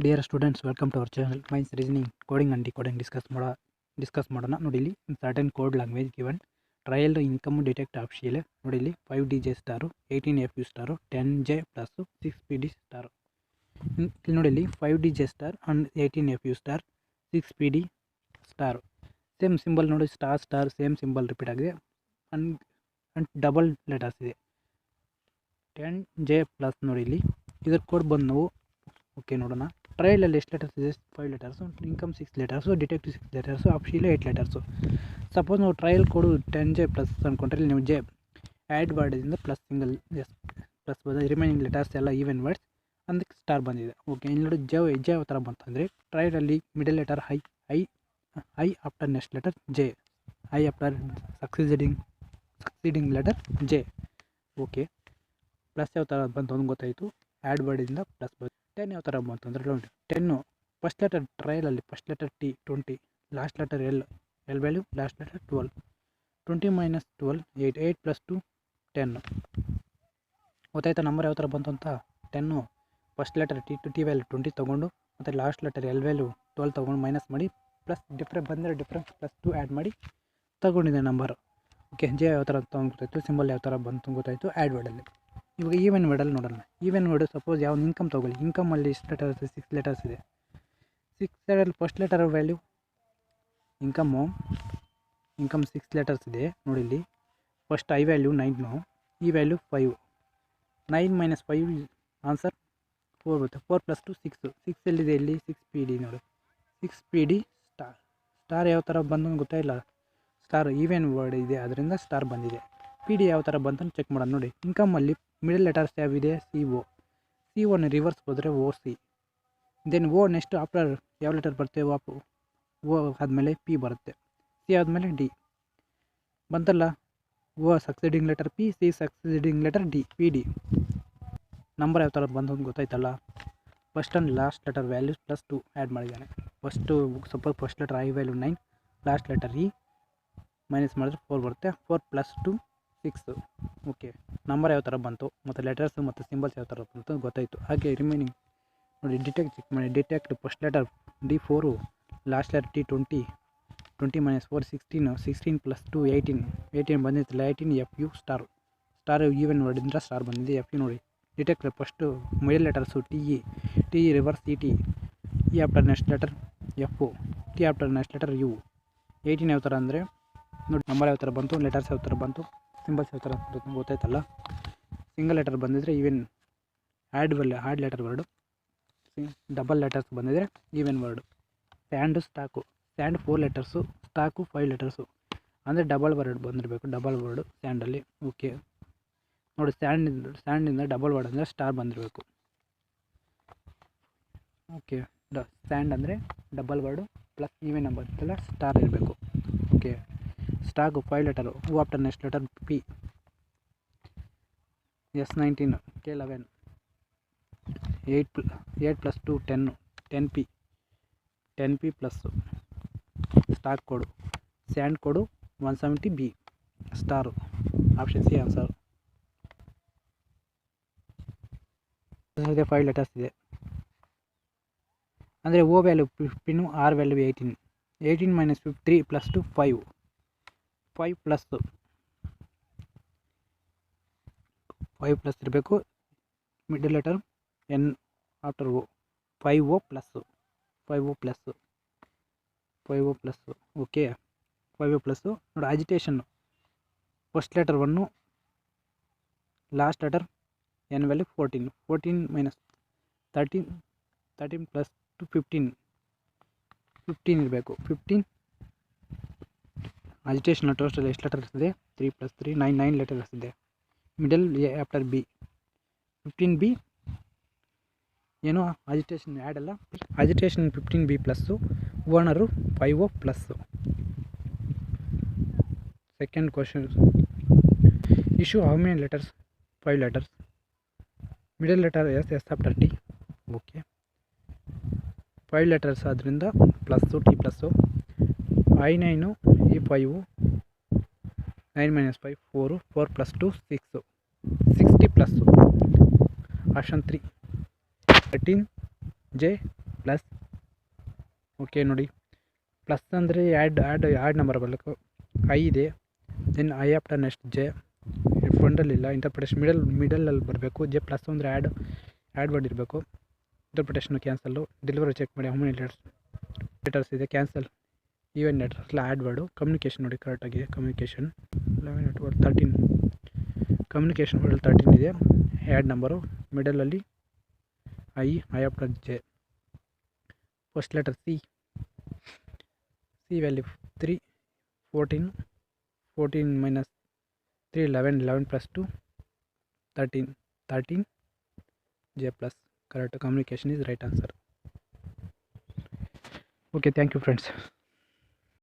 Dear students, welcome to our channel mains reasoning coding and decoding discuss ಮಾಡೋಣ. ನೋಡಿ ಇಲ್ಲಿ certain code language given trial income detect option ನೋಡಿ ಇಲ್ಲಿ 5DJ star 18FU star 10J plus 6PD star. ಇಲ್ಲಿ ನೋಡಿ ಇಲ್ಲಿ 5DJ star and 18FU star 6PD star. Same symbol ನೋಡಿ, star same symbol repeat ಆಗಿದೆ ಆ್ಯಂಡ್ ಡಬಲ್ ಲೆಟರ್ಸ್ ಇದೆ. 10J plus ನೋಡಿ ಇಲ್ಲಿ ಇದರ ಕೋಡ್ ಬಂದು ನಾವು ಓಕೆ ನೋಡೋಣ. ಟ್ರಯಲಲ್ಲಿ ಎಷ್ಟು ಲೆಟರ್ಸ್ ಇದೆ? 5 letters, income 6 letters, detective 6 letters, option 8 letters. Suppose ನಾವು ಟ್ರಯಲ್ ಕೋಡು 10J ಪ್ಲಸ್ ಅಂದ್ಕೊಂಡ್ರೆ ನೀವು ಜೆ ಆ್ಯಡ್ ವರ್ಡಿಂದ ಪ್ಲಸ್ ಸಿಂಗಲ್ ಪ್ಲಸ್ ಬಂದ ರಿಮೈನಿಂಗ್ ಲೆಟರ್ಸ್ ಎಲ್ಲ ಈವನ್ ವರ್ಡ್ಸ್ ಅದಕ್ಕೆ ಸ್ಟಾರ್ ಬಂದಿದೆ. ಓಕೆ, ಇಲ್ಲಿ ನೋಡಿ ಜೆ ಯಾವ ಥರ ಬಂತಂದರೆ ಟ್ರಯಲಲ್ಲಿ middle letter I after next letter J, I after succeeding letter J. Okay, plus ಯಾವ ಥರ ಬಂತು ಅಂತ ಗೊತ್ತಾಯಿತು. ಆ್ಯಡ್ ವರ್ಡಿಂದ ಪ್ಲಸ್ ಬಂತು. 10 ಯಾವ ಥರ ಬಂತು ಅಂದರೆ ನೋಡಿ, 10 ಫಸ್ಟ್ ಲೆಟರ್ ಟ್ರಯಲಲ್ಲಿ first letter T 20, last letter L value, last letter 12, 20 minus 12 8, 8 plus 2 10. ಗೊತ್ತಾಯ್ತಾ ನಂಬರ್ ಯಾವ ಥರ ಬಂತು ಅಂತ? 10 ಫಸ್ಟ್ ಲೆಟರ್ ಟಿ ವ್ಯಾಲ್ಯೂ 20 ತೊಗೊಂಡು ಮತ್ತು ಲಾಸ್ಟ್ ಲೆಟರ್ ಎಲ್ ವ್ಯಾಲ್ಯೂ 12 ತೊಗೊಂಡು ಮೈನಸ್ ಮಾಡಿ ಪ್ಲಸ್ ಡಿಫ್ರೆನ್ಸ್ ಪ್ಲಸ್ 2 ಆ್ಯಡ್ ಮಾಡಿ ತೊಗೊಂಡಿದೆ ನಂಬರು. ಓಕೆ, ಜೆ ಯಾವ ಥರ ಅಂತ ಗೊತ್ತಾಯಿತು, ಸಿಂಬಲ್ ಯಾವ ಥರ ಬಂತು ಗೊತ್ತಾಯಿತು. ಆ್ಯಡ್ ವರ್ಡಲ್ಲಿ ಇವಾಗ ಈವನ್ ವರ್ಡಲ್ಲಿ ನೋಡೋಣ. ಈವನ್ ವರ್ಡು ಸಪೋಸ್ ಯಾವ ಇನ್ಕಮ್ ತೊಗೊಳ್ಳಿ. ಇನ್ಕಮಲ್ಲಿ ಎಷ್ಟು ಲೆಟರ್ಸ್? 6 ಲೆಟರ್ಸ್ ಇದೆ. 6 ಲೆಟರಲ್ಲಿ first letter value income 6 letters ಇದೆ. ನೋಡಿ ಇಲ್ಲಿ ಫಸ್ಟ್ ಐ ವ್ಯಾಲ್ಯೂ 9, ಈ ವ್ಯಾಲ್ಯೂ 5. 9 ಮೈನಸ್ 5 ಆನ್ಸರ್ 4 ಬರುತ್ತೆ. 4 ಪ್ಲಸ್ 2 6 ಎಲ್ಲಿದೆ? ಇಲ್ಲಿ 6PD ನೋಡಿ, 6PD ಸ್ಟಾರ್ ಯಾವ ಥರ ಬಂದು ಗೊತ್ತಾಯಿಲ್ಲ. ಸ್ಟಾರ್ ಈವನ್ ವರ್ಡ್ ಇದೆ, ಅದರಿಂದ ಸ್ಟಾರ್ ಬಂದಿದೆ. PD ಯಾವ ಥರ ಬಂತು ಅಂತ ಚೆಕ್ ಮಾಡೋಣ. ನೋಡಿ, ಇನ್ಕಮಲ್ಲಿ ಮಿಡಲ್ ಲೆಟರ್ಸ್ ಯಾವಿದೆ? CO ರಿವರ್ಸ್ ಹೋದರೆ OC, then O next after ಯಾವ ಲೆಟರ್ ಬರುತ್ತೆ? O ಆದಮೇಲೆ P ಬರುತ್ತೆ, C ಆದಮೇಲೆ D ಬಂತಲ್ಲ. O succeeding letter P, C succeeding letter D, PD. Number ಯಾವ ಥರ ಬಂತು ಅಂತ ಗೊತ್ತಾಯ್ತಲ್ಲ. First and last letter values plus 2 add ಮಾಡಿದ್ದಾನೆ. Suppose first letter I value 9, last letter E minus ಮಾಡಿದ್ರೆ 4 ಬರುತ್ತೆ. 4 ಪ್ಲಸ್ 2 6. ಓಕೆ, ನಂಬರ್ ಯಾವ ಥರ ಬಂತು ಮತ್ತು ಲೆಟರ್ಸು ಮತ್ತು ಸಿಂಬಲ್ಸ್ ಯಾವ ಥರ ಬಂತು ಗೊತ್ತಾಯಿತು. ಹಾಗೆ ರಿಮೈನಿಂಗ್ ನೋಡಿ, ಡಿಟೆಕ್ಟ್ ಚೆಕ್ ಮಾಡಿ. Detect first letter D4, last letter T 20 minus 4 16 plus 2 18 ಬಂದಿತ್ತಲ್ಲ. 18FU ಸ್ಟಾರ್ ಈವನ್ ವರ್ಡಿಂದ ಸ್ಟಾರ್ ಬಂದಿದೆ. FU ನೋಡಿ, detect first middle letters T reverse CT, E after next letter F, T after next letter U. 18 ಯಾವ ಥರ ಅಂದರೆ ನೋಡಿ, number ಯಾವ ಥರ ಬಂತು, ಲೆಟರ್ಸ್ ಯಾವ ಥರ ಬಂತು, ಸಿಂಬಲ್ಸ್ ಯಾವ ಥರ ಗೊತ್ತಾಯ್ತಲ್ಲ. ಸಿಂಗಲ್ ಲೆಟರ್ ಬಂದಿದ್ದರೆ even odd letter word, double letters ಬಂದಿದ್ದರೆ even word. Stand 4 letters, stock 5 letters ಅಂದರೆ ಡಬಲ್ ವರ್ಡ್ ಬಂದಿರಬೇಕು. ಡಬಲ್ ವರ್ಡು ಸ್ಟ್ಯಾಂಡಲ್ಲಿ. ಓಕೆ ನೋಡಿ, ಸ್ಟ್ಯಾಂಡಿಂದ ಡಬಲ್ ವರ್ಡ್ ಅಂದರೆ ಸ್ಟಾರ್ ಬಂದಿರಬೇಕು. ಓಕೆ, ಸ್ಟ್ಯಾಂಡ್ ಅಂದರೆ double word plus even number ಇತ್ತಲ್ಲ, ಸ್ಟಾರ್ ಇರಬೇಕು. Okay, stock 5 letter, O after next letter P, S19, K11, 8 plus 2 10, 10P plus. Stock code sand code 170B star. Option C answer. 5 letters ಇದೆ ಅಂದರೆ O value 15, R value 18 minus 3 plus 2 5 plus 5 plus ಇರಬೇಕು. Middle letter N after O 5O plus. Okay, 5O plus. ನೋಡಿ, ಅಜಿಟೇಷನ್ನು first letter 1, last letter N value 14 minus 13 plus 2 15 ಇರಬೇಕು. 15 agitation total ಎಷ್ಟು letters ಇದೆ? 3 plus 3 9 letters ಇದೆ. Middle A after B 15B ಏನೋ agitation odd ಅಲ್ಲ, agitation 15B plus. Owner 5O plus. Second question, issue how many letters? 5 letters. Middle letter S after T. Okay, 5 letters ಆದ್ದರಿಂದ plus T plus. I9 E5 9 minus 5 4 plus 2 6 60 plus. Option 3 13J plus. Okay ನೋಡಿ, plus ಅಂದರೆ odd number ಬರಬೇಕು. I ಇದೆ, then I after next J, ಫಂಡಲ್ಲಿಲ್ಲ. Interpretation ಮಿಡಲಲ್ಲಿ ಬರಬೇಕು. J plus ಅಂದರೆ odd word ಇರಬೇಕು. Interpretation cancel. ಡೆಲಿವರಿ ಚೆಕ್ ಮಾಡಿ, ಹೌ ಮೆನಿ ಲೆಟರ್ಸ್ ಇದೆ, cancel. Even letters odd word. Communication ನೋಡಿ ಕರೆಕ್ಟಾಗಿದೆ. ಕಮ್ಯುನಿಕೇಷನ್ 13 ಕಮ್ಯುನಿಕೇಷನ್ ವರ್ಡಲ್ಲಿ 13 ಇದೆ. ಆ್ಯಡ್ ನಂಬರು ಮಿಡಲಲ್ಲಿ I after J. First letter C value 3, 14 minus 3 11 plus 2 13 J plus. Correct. Communication is right answer. Okay, thank you friends.